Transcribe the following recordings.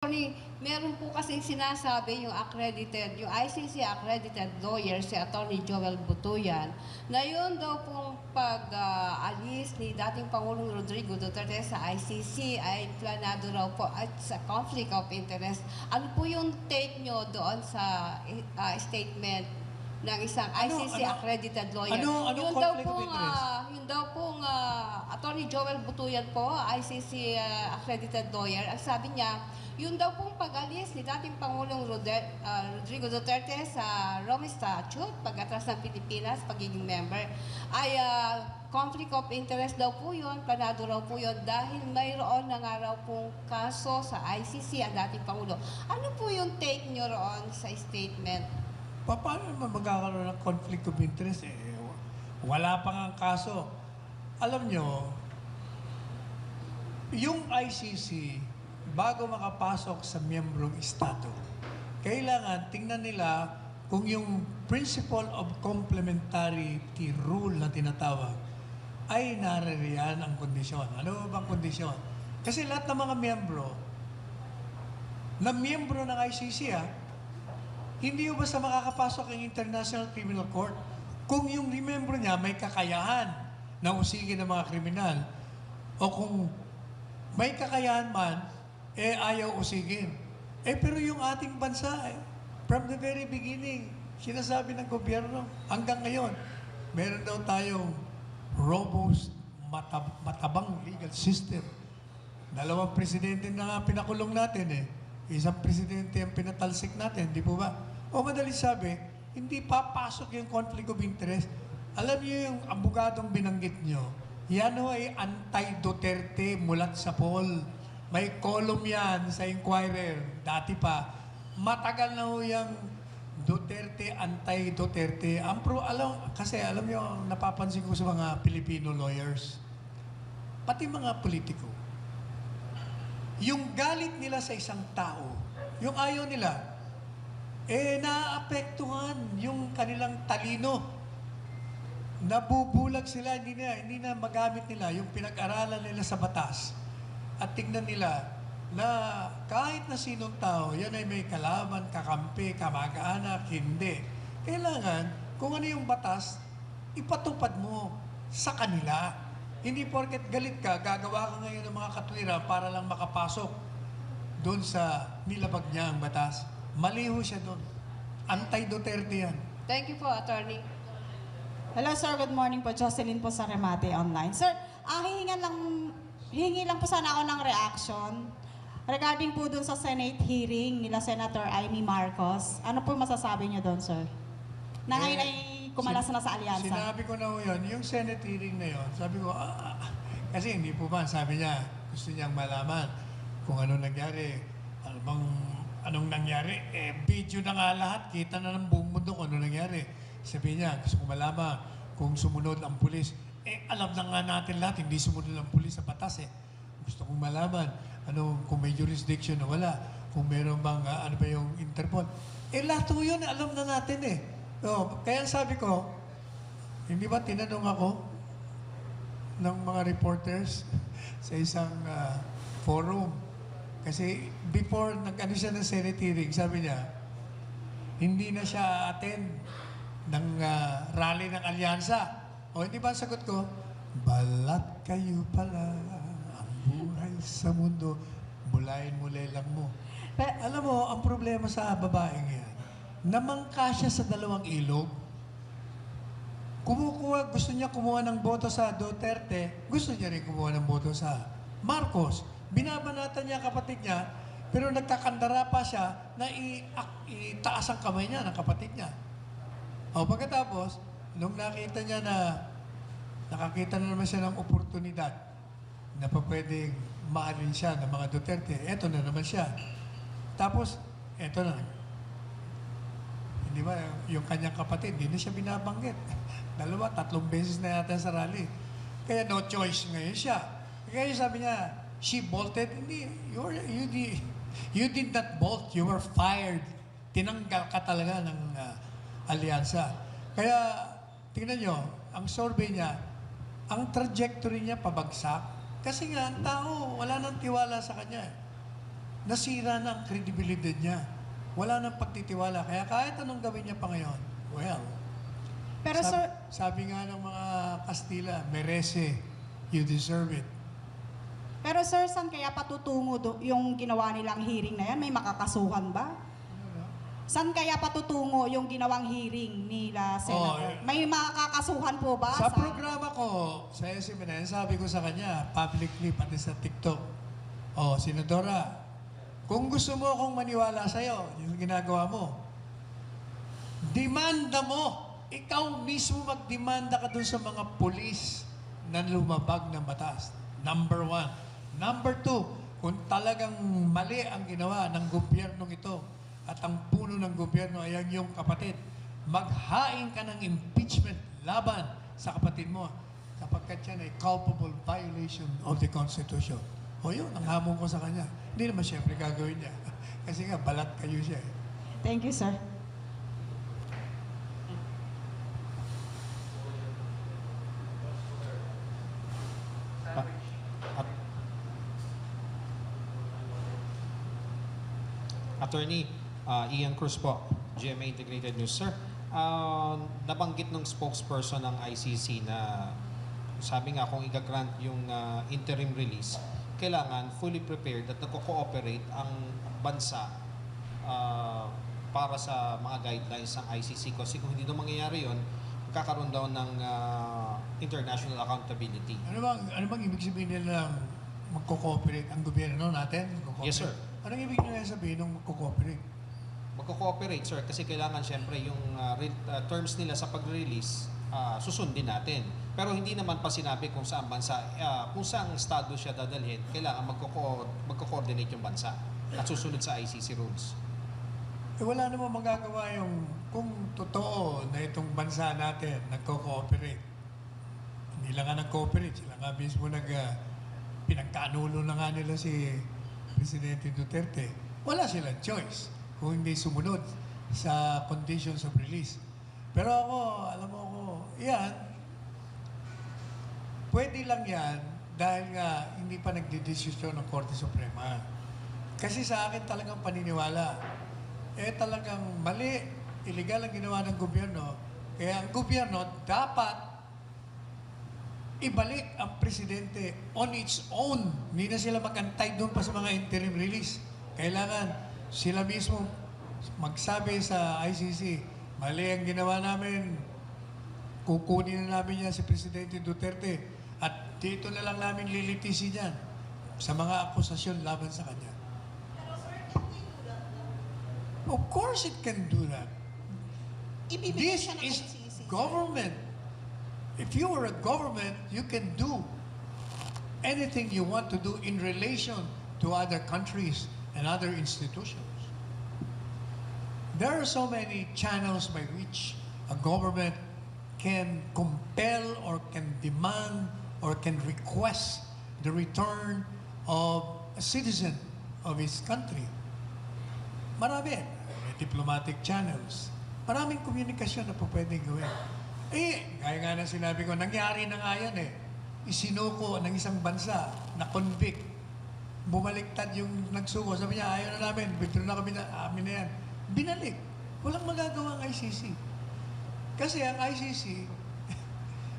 Attorney, meron po kasing sinasabi yung ICC accredited lawyer, si Attorney Joel Butuyan, na yun daw pong pag-alis ni dating Pangulong Rodrigo Duterte sa ICC ay planado raw po at sa conflict of interest. Ano po yung take nyo doon sa statement ng isang ICC accredited lawyer? Anong conflict of interest? Yun daw pong Attorney Joel Butuyan po, ICC accredited lawyer, ang sabi niya, yun daw pong pag-alis ni dating Pangulong Rodrigo Duterte sa Rome Statute, pag-atras ng Pilipinas, pagiging member, ay conflict of interest daw po yun, planado raw po yun, dahil mayroon na nga raw pong kaso sa ICC ang dating Pangulo. Ano po yung take nyo roon sa statement? Paano naman magkakaroon ng conflict of interest? Wala pang ang kaso. Alam nyo, yung ICC, bago makapasok sa miyembrong estado, kailangan tingnan nila kung yung principle of complementarity rule na tinatawag ay naririyan ang kondisyon. Ano bang kondisyon? Kasi lahat ng mga miyembro ng ICC, hindi ba basta makakapasok ang International Criminal Court kung yung miyembro niya may kakayahan na usigin ng mga kriminal, o kung may kakayahan man, ayaw usigin. Pero yung ating bansa, from the very beginning, sinasabi ng gobyerno, hanggang ngayon, meron daw tayong robust, matabang legal system. Dalawang presidente na nga pinakulong natin Isang presidente ang pinatalsik natin, di po ba? O madali sabi, hindi papasok yung conflict of interest. Alam niyo yung abogadong binanggit niyo, yan ay anti-Duterte mulat sa poll. May column yan sa Inquirer, dati pa. Matagal na ho yung Duterte, anti-Duterte. Kasi alam niyo, napapansin ko sa mga Filipino lawyers, pati mga politiko, yung galit nila sa isang tao, yung ayaw nila, naapektuhan yung kanilang talino. Nabubulag sila, hindi na magamit nila yung pinag-aralan nila sa batas. At tingnan nila na kahit na sinong tao, yan ay may kalaban, kakampi, kamag-anak, hindi. Kailangan, kung ano yung batas, ipatupad mo sa kanila. Hindi porket galit ka, gagawa ka ngayon ng mga katwiran para lang makapasok doon sa nilabag niya ang batas. Maliho siya doon. Anti-Duterte yan. Thank you po, Attorney. Hello sir, good morning po. Jocelyn po sa Remate Online. Sir, hingi lang po sana ako ng reaction regarding po dun sa Senate hearing nila Senator Amy Marcos. Ano po masasabi niyo doon, sir? Na ngayon ay kumalas na sa alyansa. Sinabi ko na yun, yung Senate hearing na yun, sabi ko, kasi hindi po ba, sabi niya, gusto niyang malaman kung ano nangyari, anong nangyari, video na nga lahat, kita na ng buong mundo kung ano nangyari. Sabi niya, gusto ko malaman kung sumunod ang pulis. Alam na nga natin lahat, hindi sumunod ang pulis sa batas Gusto kong malaman, kung may jurisdiction na wala, kung meron bang, ano ba yung Interpol. Lahat po yun, alam na natin kaya sabi ko, hindi ba tinanong ako ng mga reporters sa isang forum. Kasi before nag-ano siya ng Senate hearing, sabi niya, hindi na siya attend ng rally ng alyansa. Hindi ba ang sagot ko? Balat kayo pala ang buhay sa mundo, bulayin mo, lelang mo. Alam mo, ang problema sa babaeng yan, namangka siya sa dalawang ilog. Gusto niya kumuha ng boto sa Duterte, gusto niya rin kumuha ng boto sa Marcos. Binabanatan niya kapatid niya, pero nagkakandara pa siya na itaas ang kamay niya ng kapatid niya. Pagkatapos, nung nakakita na naman siya ng oportunidad na pwedeng maalin siya ng mga Duterte, eto na naman siya. Tapos, eto na. Hindi ba, yung kanyang kapatid, hindi na siya binabanggit. 2, 3 beses na yata sa rally. Kaya no choice ngayon siya. Kaya sabi niya, she bolted. Hindi, you did not bolt, you were fired. Tinanggal ka talaga ng alyansa. Kaya, tingnan nyo, ang survey niya, ang trajectory niya pabagsak. Kasi nga, ang tao, wala nang tiwala sa kanya. nasira na ang credibility niya. Wala nang pagtitiwala. Kaya kahit anong gawin niya pa ngayon, well, Pero sir, sabi nga ng mga Kastila, merece, you deserve it. pero sir, saan kaya patutungo yung ginawa nilang hearing na yan? May makakasuhan ba? Saan kaya patutungo yung ginawang hearing nila, Senator? eh. May makakasuhan po ba? Sa programa ko, sa SMNN, sabi ko sa kanya, publicly, pati sa TikTok, Senadora, kung gusto mo akong maniwala sa'yo, yung ginagawa mo, demanda mo. Ikaw mismo magdemanda ka dun sa mga pulis na lumabag ng batas. Number 1. Number 2, kung talagang mali ang ginawa ng gobyernong ito at ang puno ng gobyerno ay ang iyong kapatid, maghain ka ng impeachment laban sa kapatid mo sapagkat yan ay culpable violation of the Constitution. O yun, ang hamon ko sa kanya. Hindi naman siyempre gagawin niya. Kasi nga, balat kayo siya. Thank you, sir. Attorney Ian Cruz po, GMA Integrated News. Sir, nabanggit ng spokesperson ng ICC na sabi nga kung i-grant yung interim release, kailangan fully prepared at nagko-cooperate ang bansa para sa mga guidelines ng ICC. Kasi kung hindi daw mangyayari yun, magkakaroon daw ng international accountability. Ano bang ibig sabihin nila ng magko-cooperate ang gobyerno natin? Yes, sir. Anong ibig nila sabihin ng magko-cooperate? Magko-cooperate, sir, kasi kailangan siyempre yung terms nila sa pag-release susundin natin. Pero hindi naman pa sinabi kung saan bansa, kung saan estado siya dadalhin, kailangan magko-coordinate yung bansa at susunod sa ICC rules. Wala namang magagawa yung kung totoo na itong bansa natin nagko-cooperate. Hindi lang nga nag-cooperate, sila nga mismo pinagkanulo na nga nila si Presidente Duterte. Wala silang choice kung hindi sumunod sa conditions of release. Pero ako, alam mo ako, yan, pwede lang yan dahil nga hindi pa nagdidesisyon ng Korte Suprema. Kasi sa akin talagang paniniwala, talagang mali, illegal ang ginawa ng gobyerno, kaya ang gobyerno dapat ibalik ang presidente on its own. Hindi na sila magantay doon pa sa mga interim release. Kailangan sila mismo magsabi sa ICC, mali ang ginawa namin, kukunin na namin yan si Presidente Duterte at dito na lang namin lilitisin yan sa mga akusasyon laban sa kanya. Of course it can do that. This is government. If you were a government, you can do anything you want to do in relation to other countries and other institutions. There are so many channels by which a government can compel or can demand or can request the return of a citizen of his country. Marami. May diplomatic channels. Maraming komunikasyon na po pwedeng gawin. Gaya nga na sinabi ko, nangyari na nga yan Isinuko ng isang bansa na convict. Bumaliktad yung nagsuko. Sabi niya, ayaw na namin. Withdraw na kami amin na yan. Binalik. Walang magagawa ang ICC. Kasi ang ICC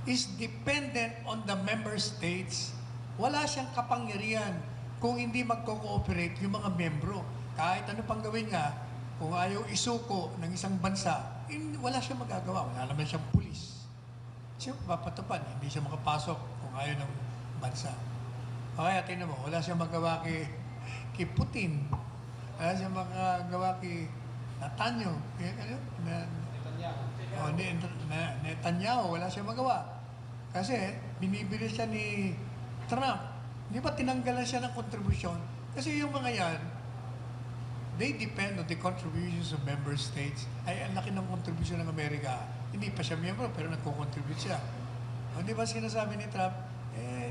is dependent on the member states. Wala siyang kapangyarihan kung hindi magko-cooperate yung mga membro. Kahit ano pang gawin nga, kung ayaw isuko ng isang bansa, wala siyang magagawa. Wala naman siyang pulis. Siya papatupad. Hindi siya makapasok kung ayaw ng bansa. O kaya, tingnan mo, wala siyang magawa kay Putin. Wala siyang magawa kay Netanyahu. Netanyahu, wala siyang magawa. Kasi, binibili siya ni Trump. Di ba tinanggalan siya ng kontribusyon? Kasi yung mga yan, they depend on the contributions of member states. Ay, ang laki ng kontribusyon ng Amerika. Hindi pa siya miyembro, pero nagko-contribute siya. O di ba sinasabi ni Trump,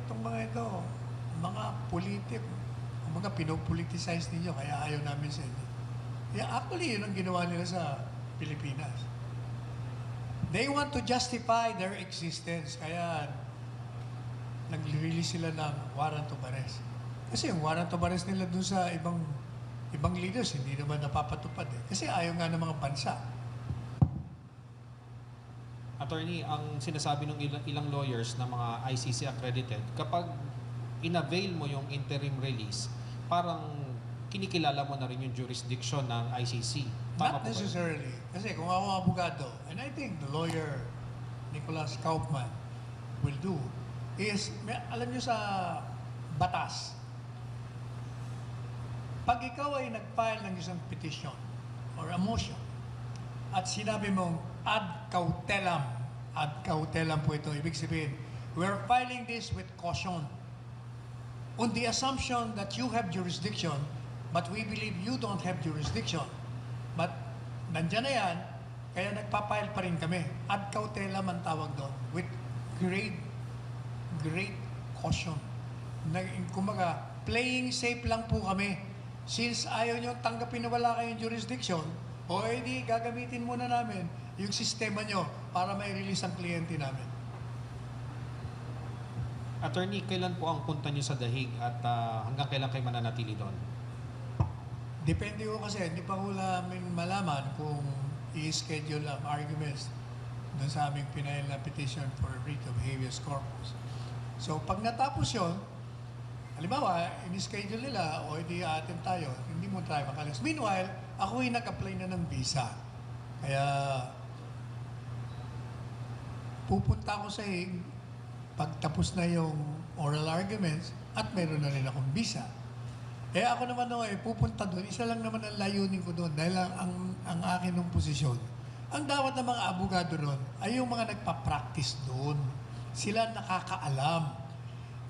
itong mga ito, mga politik, mga pinopoliticize ninyo, kaya ayaw namin sa inyo. Actually, yun ang ginawa nila sa Pilipinas. They want to justify their existence, kaya nag-release sila ng warrant of arrest. Kasi yung warrant of arrest nila dun sa ibang ibang leaders hindi naman napapatupad eh. Kasi ayaw nga ng mga bansa. Attorney, ang sinasabi ng ilang lawyers na mga ICC accredited, kapag inavail mo yung interim release, parang kinikilala mo na rin yung jurisdiction ng ICC. Tama Not po ba yun? necessarily. Kasi kung ako abogado, and I think the lawyer Nicholas Kaufman will do, is, alam nyo sa batas, pag ikaw ay nag-file ng isang petition or a motion, at sinabi mong ad cautelam po ito, ibig sabihin, we're filing this with caution on the assumption that you have jurisdiction, but we believe you don't have jurisdiction. But nandyan na yan, kaya nagpapile pa rin kami. Ad cautelam ang tawag doon, with great caution. Kumbaga, playing safe lang po kami. Since ayaw nyo tanggapin na wala kayong jurisdiction, o edi gagamitin muna namin yung sistema nyo para may release ang kliyente namin. Attorney, kailan po ang punta niyo sa dahig at hanggang kailan kayo mananatili doon? Depende ko kasi, hindi pa ko namin malaman kung i-schedule ang arguments doon sa aming pinail na petition for writ of habeas corpus. So, pag natapos yun, halimbawa, in-schedule nila o hindi atin tayo, hindi mo tayo makalis. Meanwhile, ako ay nag-apply na ng visa. Kaya, pupunta ako sa Hague pag tapos na yung oral arguments at meron na rin akong visa. Eh ako naman pupunta doon, isa lang naman ang layunin ko doon dahil ang akin ng posisyon. Ang dapat ng mga abogado doon ay yung mga nagpa-practice doon. Sila nakakaalam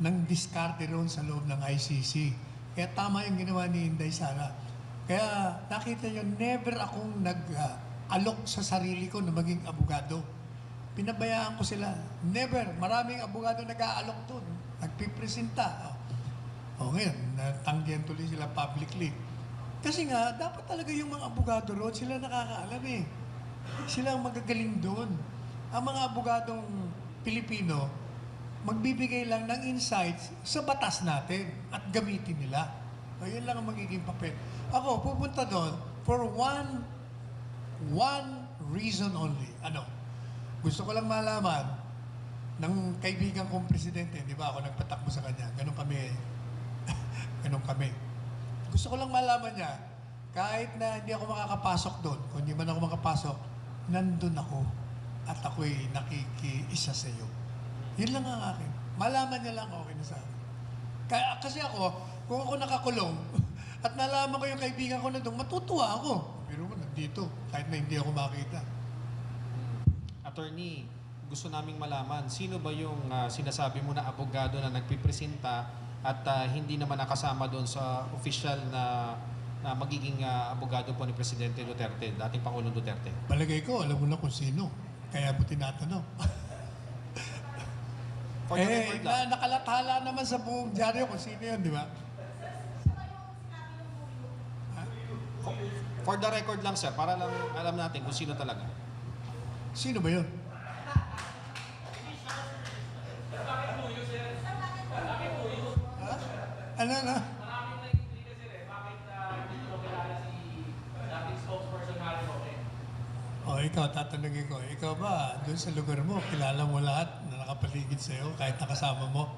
ng diskarte doon sa loob ng ICC. Kaya tama yung ginawa ni Inday Sara. Kaya nakita nyo, never akong nag-alok sa sarili ko na maging abogado. Pinabayaan ko sila. Never. Maraming abogado nag-aalok doon. Nagpipresenta. Ngayon, natanggihan tuloy sila publicly. Kasi nga, dapat talaga yung mga abogado roon, sila nakakaalam eh. Sila ang magagaling doon. Ang mga abogadong Pilipino, magbibigay lang ng insights sa batas natin at gamitin nila. Yun lang ang magiging papel. Ako, pupunta doon for one reason only. Ano? Gusto ko lang malaman ng kaibigan kong presidente, di ba ako nagpatakbo sa kanya, ganun kami. Gusto ko lang malaman niya, kahit na hindi ako makakapasok doon, kung hindi man ako makapasok, nandun ako at ako'y nakikiisa sa iyo. Yun lang ang akin. Malaman niya lang okay na sa akin. Kasi ako, kung ako nakakulong at nalaman ko yung kaibigan ko na doon, matutuwa ako. Pero nandito, kahit na hindi ako makita. Attorney, gusto naming malaman, sino ba yung sinasabi mo na abogado na nagpipresenta at hindi naman nakasama doon sa official na magiging abogado po ni Presidente Duterte, dating Pangulong Duterte? Palagay ko, alam mo na kung sino. Kaya mo tinatanong. For the record lang. Nakalathala naman sa buong dyaryo kung sino yun, di ba? For the record lang, sir, para lang alam natin kung sino talaga. Sino ba yun? Ha? Ano na? Ikaw, tatanungin ko, ikaw ba, doon sa lugar mo, kilala mo lahat na nakapaligid sa'yo kahit nakasama mo?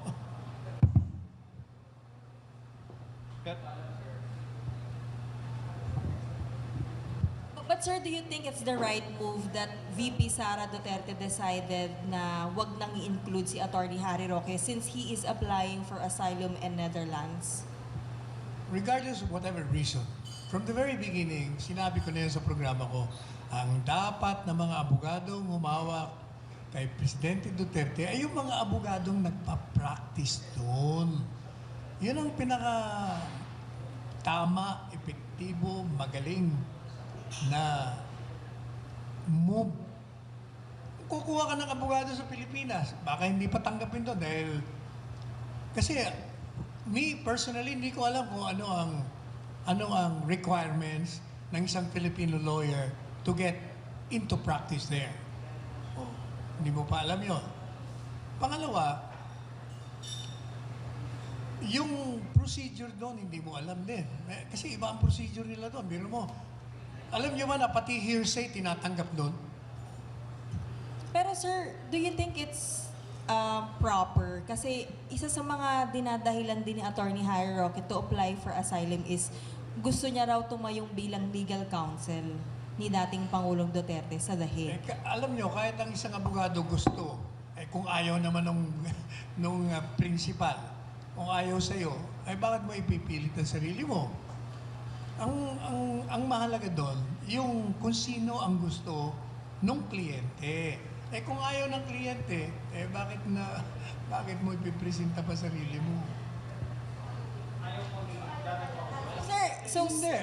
But sir, do you think it's the right move that VP Sara Duterte decided na wag nang i-include si Attorney Harry Roque since he is applying for asylum in Netherlands? Regardless of whatever reason, from the very beginning, sinabi ko na yan sa programa ko, ang dapat na mga abogadong humawak kay Presidente Duterte ay yung mga abogadong nagpa-practice doon. Yun ang pinaka tama, epektibo, magaling na move. Kukuha ka ng abogado sa Pilipinas, baka hindi pa tanggapin to dahil kasi me personally hindi ko alam kung ano ang requirements ng isang Filipino lawyer to get into practice there. Hindi mo pa alam yon. Pangalawa, Yung procedure doon, hindi mo alam din. Kasi iba ang procedure nila doon. Biro mo, alam niyo ba na pati hearsay tinatanggap doon? Pero sir, do you think it's proper? Kasi isa sa mga dinadahilan din ni Attorney Harry Roque to apply for asylum is gusto niya raw tumayong bilang legal counsel ni dating Pangulong Duterte sa The Hague. Alam niyo, kahit ang isang abogado gusto, kung ayaw naman nung principal, kung ayaw sa'yo, bakit mo ipipilit ang sarili mo? Ang mahalaga doon, yung kung sino ang gusto nung kliyente. Kung ayaw ng kliyente, bakit mo ipipresenta pa sarili mo? Sir, so Hindi.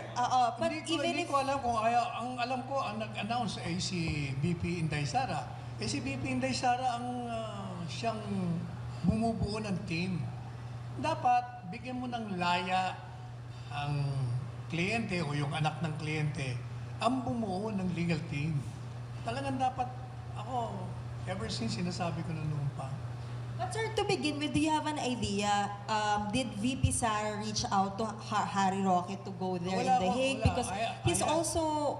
but Hindi ko alam kung ayaw. Ang alam ko, ang nag-announce ay si VP Inday Sara. Si VP Inday Sara ang siyang bumubuo ng team. Dapat, bigyan mo ng laya ang kliyente o yung anak ng kliyente ang bumuo ng legal team. Talagang dapat, ako, ever since sinasabi ko na noon pa. But sir, to begin with, do you have an idea? Did VP Sara reach out to Harry Roque to go there in The Hague? Because he's also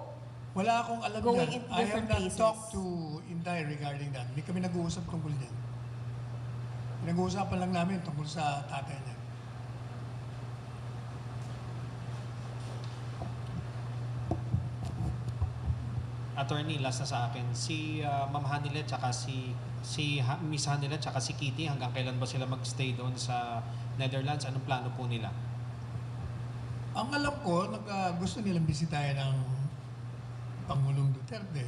Wala akong alam going dyan. into I have different not places. talked to Inday regarding that. Hindi kami nag-uusap tungkol din. Nag-uusapan lang namin tungkol sa tatay niya. Attorney, last na sa akin. Si Ma'am Hanilet tsaka Miss Hanilet tsaka si Kitty, hanggang kailan ba sila magstay doon sa Netherlands? Anong plano po nila? Ang alam ko, gusto nilang bisitahin ng Pangulong Duterte.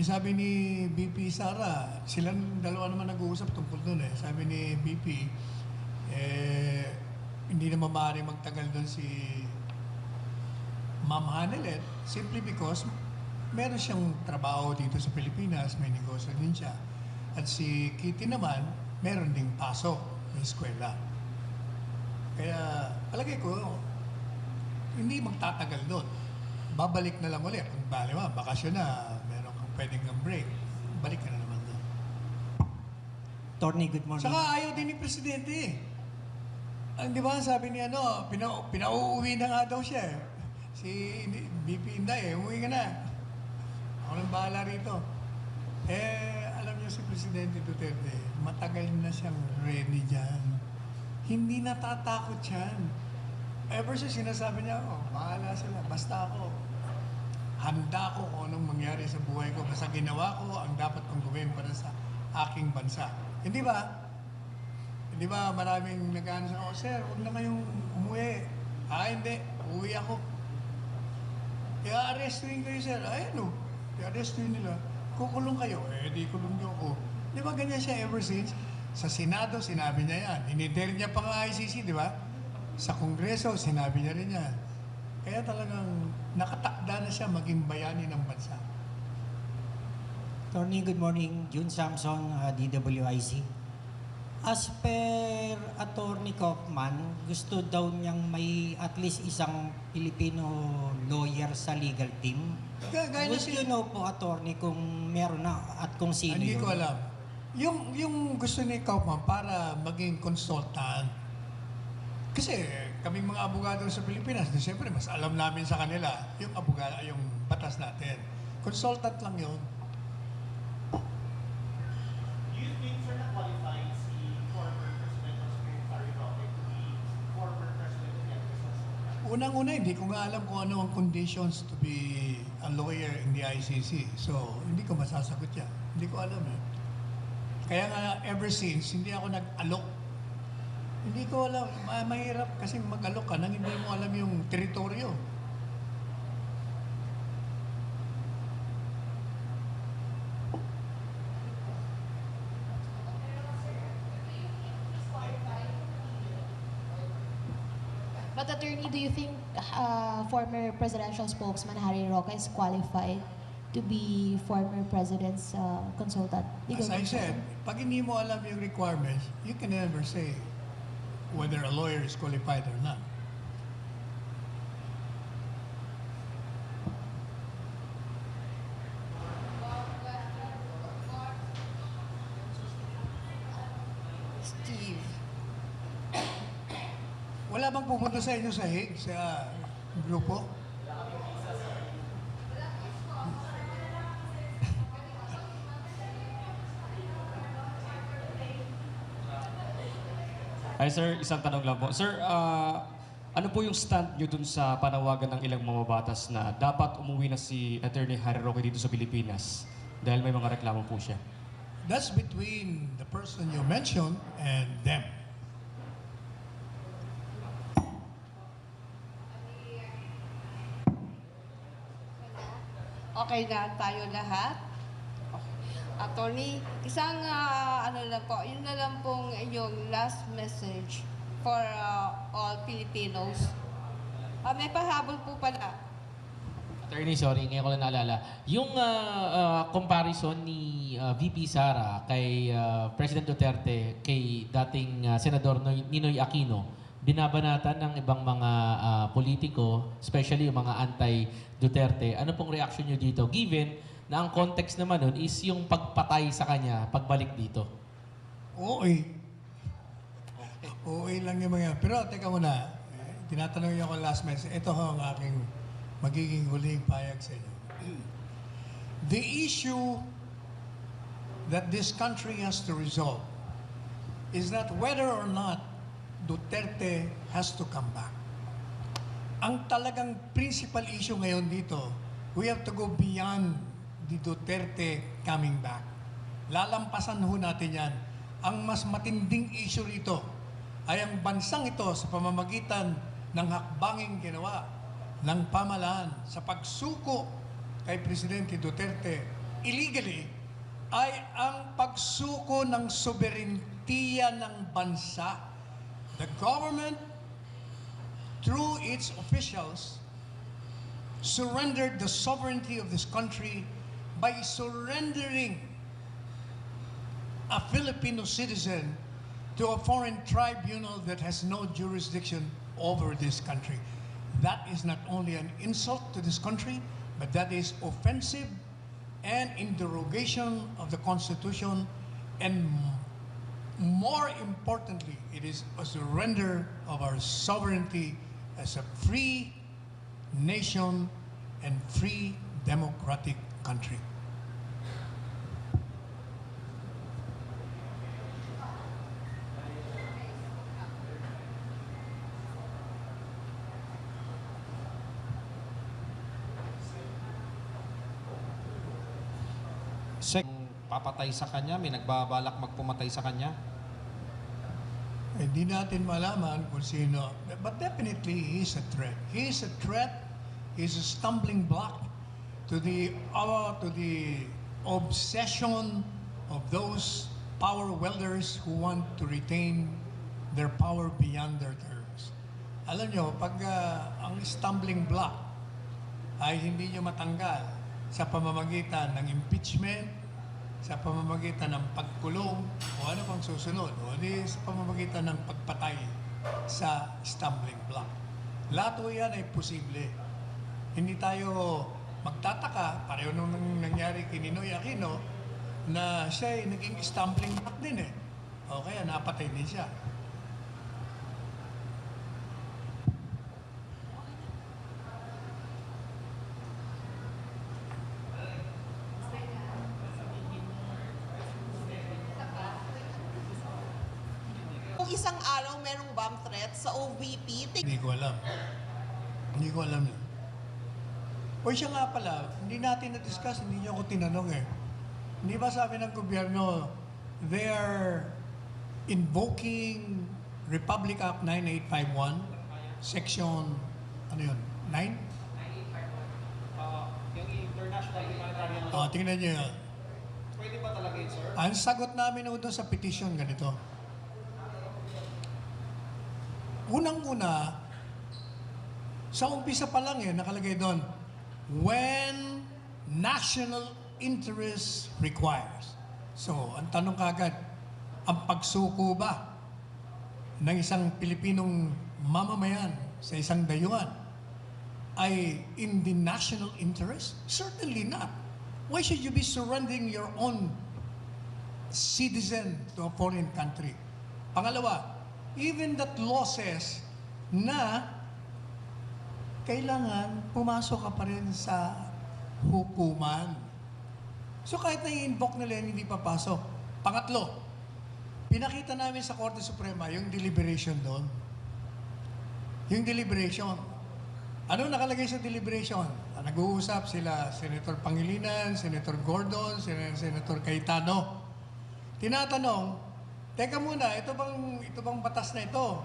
Sabi ni BP Sara, silang dalawa naman nag-uusap tungkol doon Sabi ni BP, hindi naman maaari magtagal doon si Ma'am Hanelet simply because meron siyang trabaho dito sa Pilipinas, may negosyo din siya. At si Kitty naman, meron ding pasok ng eskwela. Kaya palagay ko, hindi magtatagal doon. Babalik na lang ulit. Kung bali ba, bakasyon na, meron kang pwedeng kang break, balik ka na naman doon. Attorney, good morning. Saka ayaw din ni Presidente Di ba, sabi ni pinauuwi na nga daw siya Si BP Inday, umuwi ka na. Ako nang bahala rito. Alam niyo si Presidente Duterte, matagal na siyang ready dyan. Hindi natatakot yan. Ever since sinasabi niya, bahala sila. Basta ako, handa ko kung anong mangyari sa buhay ko. Basta ginawa ko ang dapat kong gawin para sa aking bansa. Hindi ba? Hindi ba maraming nag-ano sa sir, huwag na kayong umuwi. Hindi. Uuwi ako. I-arrestuin kayo, sir. I-arrestuin nila. Kukulong kayo. Di kulong niyo ako. Di ba ganyan siya ever since? Sa Senado, sinabi niya yan. Ininter niya pa nga ICC, di ba? Sa Kongreso, sinabi niya rin yan. Kaya talagang nakatakda na siya maging bayani ng bansa. Attorney, good morning. June Samson, DWIC. As per Attorney Kaufman, gusto daw niyang may at least isang Filipino lawyer sa legal team. Gaya na Would si... you know po, Attorney, kung meron na at kung sino Hindi yun? ko alam. Yung gusto ni Kaufman para maging consultant. Kasi kaming mga abogado sa Pilipinas, siyempre mas alam namin sa kanila yung abogado, yung batas natin. Consultant lang yun. Do you think, sir, na qualified si former President Jose Harry Roque to be former President of the Consultant? Unang-una, hindi ko nga alam kung ano ang conditions to be a lawyer in the ICC. So, hindi ko masasagot yan. Hindi ko alam Kaya nga, ever since, hindi ako nag-alok. Hindi ko alam. Mahirap kasi mag-alok ka nang hindi mo alam yung teritoryo. But attorney, do you think former presidential spokesman Harry Roque is qualified to be former president's consultant? Legal As I said, consultant? pag hindi mo alam yung requirements, you can never say whether a lawyer is qualified or not. Steve, Wala bang pupunta sa inyo sa Hague, sa grupo? Hi sir, isang tanong lang po. Sir, ano po yung stand nyo dun sa panawagan ng ilang mamabatas na dapat umuwi na si Attorney Harry Roque dito sa Pilipinas dahil may mga reklamo po siya? That's between the person you mentioned and them. Okay na tayo lahat? Attorney, isang ano lang po, yun na lang pong inyong last message for all Filipinos. May pahabol po pala. Attorney, sorry, ngayon ko lang naalala. Yung comparison ni VP Sara kay President Duterte kay dating Senador Ninoy Aquino, binabanatan ng ibang mga politiko, especially yung mga anti-Duterte. Ano pong reaction nyo dito? Given na ang context naman nun is yung pagpatay sa kanya, pagbalik dito. OA. OA lang yung mga. Pero teka muna, tinatanong niyo ako last message. Ito ho ang aking magiging huling payag sa inyo. The issue that this country has to resolve is not whether or not Duterte has to come back. Ang talagang principal issue ngayon dito, we have to go beyond the Duterte coming back. Lalampasan ho natin yan. Ang mas matinding issue rito ay ang bansang ito sa pamamagitan ng hakbanging ginawa ng pamahalaan sa pagsuko kay Presidente Duterte illegally ay ang pagsuko ng soberentiya ng bansa. The government, through its officials, surrendered the sovereignty of this country by surrendering a Filipino citizen to a foreign tribunal that has no jurisdiction over this country. That is not only an insult to this country, but that is offensive and in derogation of the Constitution, and more importantly, it is a surrender of our sovereignty as a free nation and free democratic country. Papatay sa kanya, may nagbabalak magpumatay sa kanya. Hindi natin malaman kung sino. But definitely, he is a threat. He is a threat. He is a stumbling block to the obsession of those power wielders who want to retain their power beyond their terms. Alam nyo, pag ang stumbling block ay hindi nyo matanggal sa pamamagitan ng impeachment, sa pamamagitan ng pagkulong, o ano pang susunod, o di sa pamamagitan ng pagpatay sa stumbling block. Lahat o yan ay posible. Hindi tayo magtataka, pareho nung nangyari kay Ninoy Aquino, na siya ay naging stumbling block din eh. O kaya napatay din siya. Kung isang araw merong bomb threat sa OVP, Hindi ko alam. Hindi ko alam yun. O siya nga pala, hindi natin na-discuss, hindi niyo ako tinanong eh. Hindi ba sabi ng gobyerno, they are invoking Republic Act 9851, Section, ano yun, 9? Yung international humanitarian law, Tingnan niyo yun. pwede ba talaga yun, sir? Ang sagot namin doon sa petition, ganito. Unang-una, sa umpisa pa lang nakalagay doon, when national interest requires. So, ang tanong kagad, ang pagsuko ba ng isang Pilipinong mamamayan sa isang dayuhan ay in the national interest? Certainly not. Why should you be surrendering your own citizen to a foreign country? Pangalawa, even that law says na kailangan pumasok ka pa rin sa hukuman. So kahit na i-invoke nila yan, hindi papasok. Pangatlo, pinakita namin sa Korte Suprema yung deliberation doon. Yung deliberation. Ano nakalagay sa deliberation? Nag-uusap sila Senator Pangilinan, Senator Gordon, Senator Cayetano. Tinatanong, teka muna, ito bang batas na ito?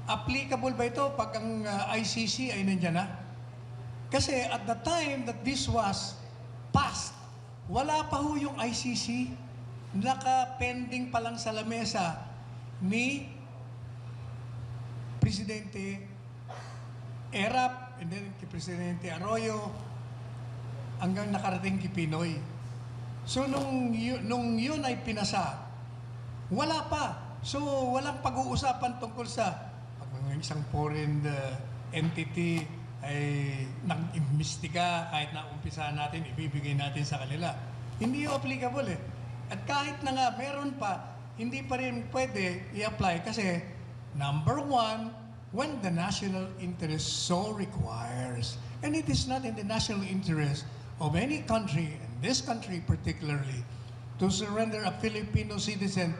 Applicable ba ito pag ang ICC ay nandiyan na? Kasi at the time that this was passed, wala pa ho yung ICC. Naka-pending pa lang sa lamesa ni Presidente Erap, and then kay Presidente Arroyo, hanggang nakarating kay Pinoy. So nung yun ay pinasa, wala pa. So walang pag-uusapan tungkol sa pag isang foreign entity ay nag-imbestiga, kahit na umpisahan natin, ibibigay natin sa kanila. Hindi yung applicable eh. At kahit na nga meron pa, hindi pa rin pwede i-apply kasi number one, when the national interest so requires. And it is not in the national interest of any country, and this country particularly, to surrender a Filipino citizen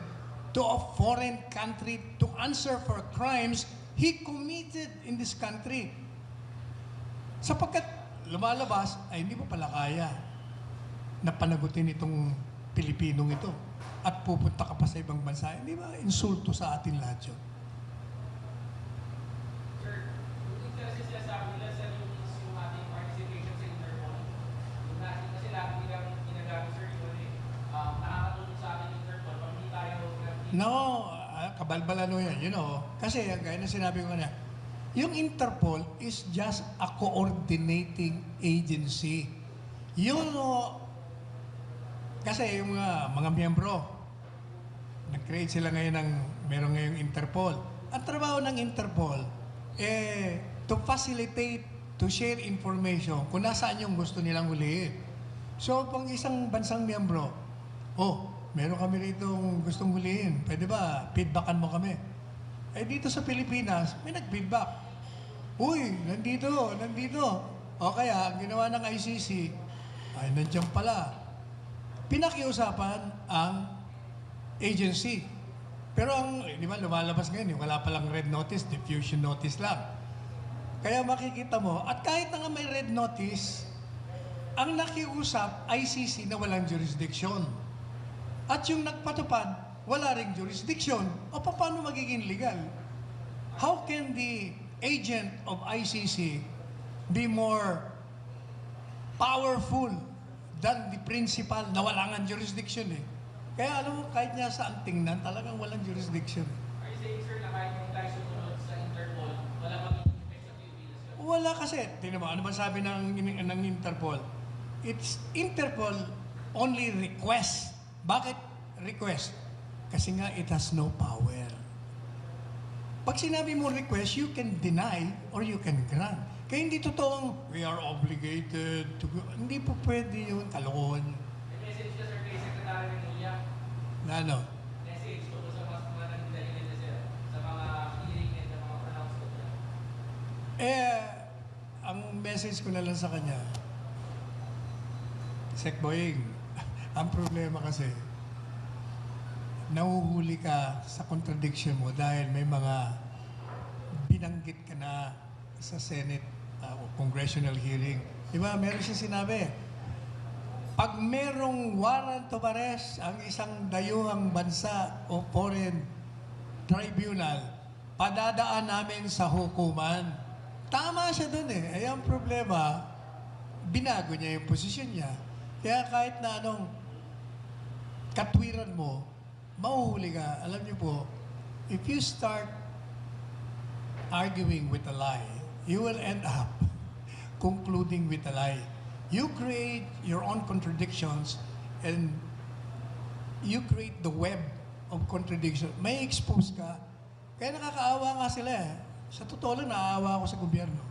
to a foreign country to answer for crimes he committed in this country. Sapagkat lumalabas, ay hindi mo pala kaya na panagutin itong Pilipinong ito at pupunta ka pa sa ibang bansa. Hindi ba insulto sa atin lahat yun? No, kabalbalan yan, you know. Kasi, gaya na sinabi ko na, yung Interpol is just a coordinating agency. Yun, kasi yung mga miyembro, nag-create sila ngayon ng, meron ngayong Interpol. Ang trabaho ng Interpol, to facilitate, to share information kung nasaan yung gusto nilang hulihin. So, pang isang bansang miyembro, meron kami rito gustong hulihin. Pwede ba, feedbackan mo kami? Dito sa Pilipinas, may nag-feedback. Uy, nandito. O kaya, ang ginawa ng ICC, ay nandiyan pala. Pinakiusapan ang agency. Pero di ba, lumalabas ngayon, wala palang red notice, diffusion notice lang. Kaya makikita mo, at kahit na nga may red notice, ang nakiusap, ICC na walang jurisdiction. At yung nagpatupad, wala ring jurisdiction. O paano magiging legal? How can the agent of ICC be more powerful than the principal na wala nga jurisdiction eh? Kaya alam mo, kahit niya saan tingnan, talagang walang jurisdiction. Are you saying, sir, na kahit yung tayo sumunod sa Interpol, wala magiging effect sa Pilipinas yun? Wala kasi. Tingnan mo, ano ba sabi ng Interpol? It's Interpol only request. Bakit request? Kasi nga it has no power. Pag sinabi mo request, you can deny or you can grant. Kaya hindi totoong we are obligated to go. Hindi po pwede yun. Kalokohan yun. May message ka, sir, kay Secretary Remulla. Na ano? Message ko sa mga nagdalilin na sir, sa mga hearing and sa mga pronouncement. Ang message ko na lang sa kanya, Sec Boying, ang problema kasi, nahuhuli ka sa contradiction mo dahil may mga binanggit ka na sa Senate o congressional hearing. Diba, meron siya sinabi, pag merong warrant of arrest ang isang dayuhang bansa o foreign tribunal, padadaan namin sa hukuman. Tama siya dun eh. Ang problema, binago niya yung posisyon niya. Kaya kahit na anong katwiran mo, mahuhuli ka. Alam niyo po, if you start arguing with a lie, you will end up concluding with a lie. You create your own contradictions and you create the web of contradiction. May expose ka. Kaya nakakaawa nga sila eh. Sa totoo lang, naaawa ako sa gobyerno.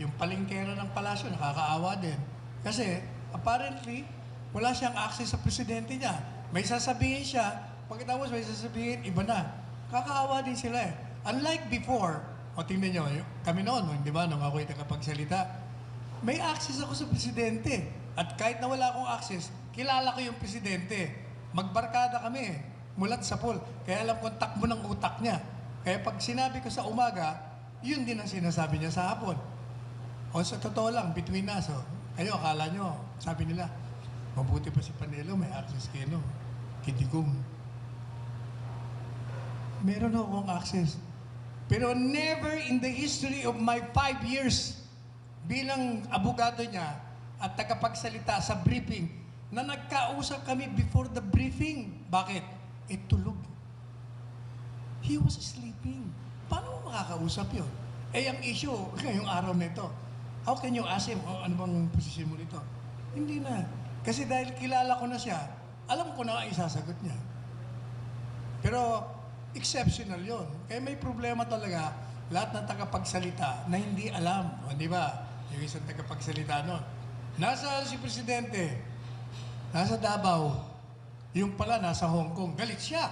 Yung palengkera ng palasyo, nakakaawa din. Kasi, apparently, wala siyang access sa presidente niya. May sasabihin siya, pagkatapos may sasabihin, iba na. Kakaawa din sila eh. Unlike before, O tingnan nyo, kami noon, di ba, nung ako'y tagapagsalita, may access ako sa presidente. At kahit na wala akong access, kilala ko yung presidente. Magbarkada kami, mulat sa pool. Kaya alam kong takbo ng utak niya. Kaya pag sinabi ko sa umaga, yun din ang sinasabi niya sa hapon. O sa totoo lang, between us, kayo akala nyo, sabi nila, mabuti pa si Panelo, may access kayo, no? Kidigong. Meron akong access. Pero never in the history of my 5 years bilang abogado niya at tagapagsalita sa briefing na nagkausap kami before the briefing. Bakit? Tulog. He was sleeping. Paano mo makakausap yun? Ang issue, ngayong araw nito, how can you ask him, ano bang posisyon mo nito? Hindi na. Kasi dahil kilala ko na siya, alam ko na ang isasagot niya. Pero, exceptional yon. Kaya may problema talaga lahat ng tagapagsalita na hindi alam. O, di ba? Yung isang tagapagsalita nun. Nasa si Presidente, nasa Davao, yung pala nasa Hong Kong, galit siya.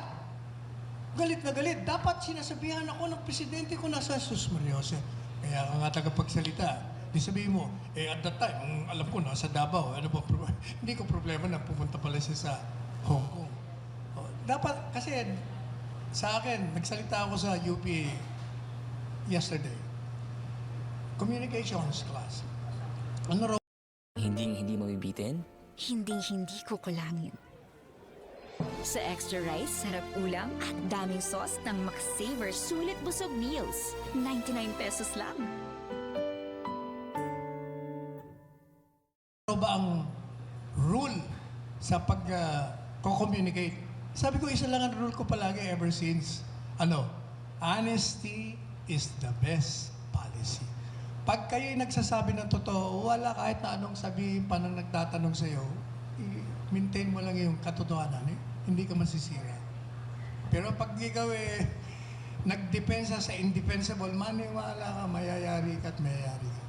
Galit na galit. Dapat sinasabihan ako ng Presidente ko nasa Sus Mariose. Kaya ka nga tagapagsalita. Di sabihin mo, at that time, alam ko nasa Davao, ano ba problema? Hindi ko problema na pumunta pala siya sa Hong Kong. O, dapat, kasi sa akin, nagsalita ako sa UP yesterday. Communications class. Ano raw? Hindi mabibitin? Hinding-hindi ko kulangin. Sa extra rice, sarap ulam at daming sauce ng McSaver Sulit Busog Meals. 99 pesos lang. Ano ba ang rule sa pag-communicate? Sabi ko, isa lang ang rule ko palagi ever since. Honesty is the best policy. Pag kayo'y nagsasabi ng totoo, wala kahit na anong sabihin pa nang nagtatanong sa'yo, maintain mo lang yung katotohanan, hindi ka masisira. Pero pag ikaw nagdepensa sa indefensible, maniwala ka, mayayari ka at mayayari ka.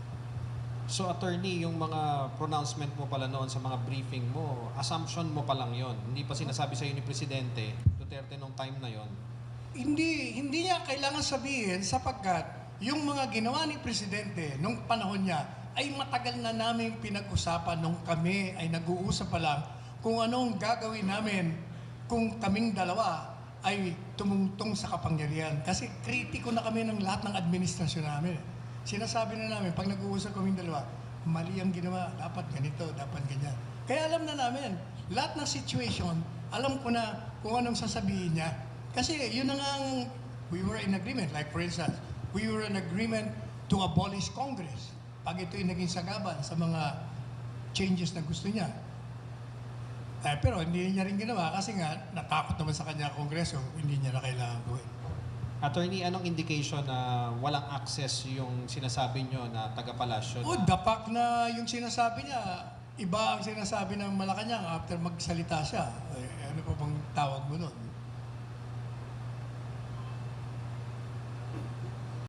So attorney, yung mga pronouncement mo pala noon sa mga briefing mo, assumption mo pa lang yon. Hindi pa sinasabi sa'yo ni Presidente Duterte nung time na yon. Hindi niya kailangan sabihin sapagkat yung mga ginawa ni Presidente nung panahon niya ay matagal na namin pinag-usapan nung kami ay nag-uusap pa lang kung anong gagawin namin kung kaming dalawa ay tumungtong sa kapangyarihan. Kasi kritiko na kami ng lahat ng administrasyon namin. Sinasabi na namin, pag nag-uusap kaming dalawa, mali ang ginawa, dapat ganito, dapat ganyan. Kaya alam na namin, lahat ng situation, alam ko na kung anong sasabihin niya. Kasi yun na nga we were in agreement. Like for instance, we were in agreement to abolish Congress pag ito'y naging sagaban sa mga changes na gusto niya. Pero hindi niya rin ginawa kasi nga natakot naman sa kanya ang Kongreso, hindi niya na kailangan gawin. Attorney, anong indication na walang access yung sinasabi nyo na taga-palasyo? Dapak na yung sinasabi niya, iba ang sinasabi ng Malacanang after magsalita siya. Ano pa bang tawag mo nun?